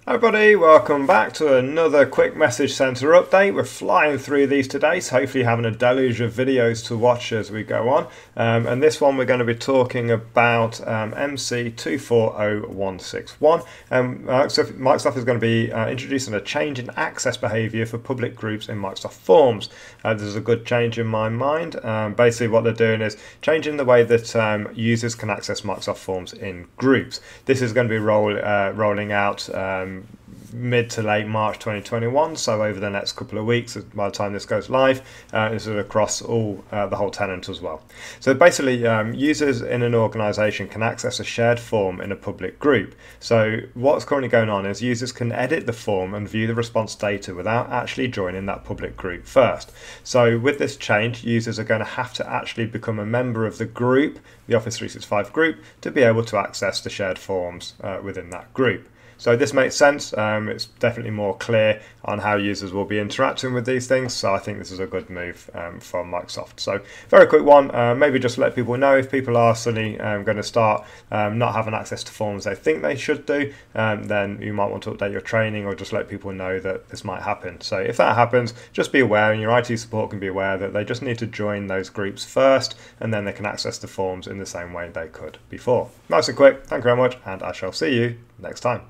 Hi everybody, welcome back to another quick message center update. We're flying through these today, so hopefully having a deluge of videos to watch as we go on. And this one we're going to be talking about MC240161. Microsoft is going to be introducing a change in access behavior for public groups in Microsoft Forms. This is a good change in my mind. Basically what they're doing is changing the way that users can access Microsoft Forms in groups. This is going to be rolling out mid to late March 2021, so over the next couple of weeks by the time this goes live. This is across the whole tenant as well. So basically users in an organization can access a shared form in a public group. So what's currently going on is users can edit the form and view the response data without actually joining that public group first. So with this change, users are going to have to actually become a member of the group, the Office 365 group, to be able to access the shared forms within that group. So this makes sense. It's definitely more clear on how users will be interacting with these things. So I think this is a good move from Microsoft. So very quick one, maybe just let people know if people are suddenly going to start not having access to forms they think they should do, then you might want to update your training or just let people know that this might happen. So if that happens, just be aware, and your IT support can be aware that they just need to join those groups first, and then they can access the forms in the same way they could before. Nice and quick. Thank you very much, and I shall see you next time.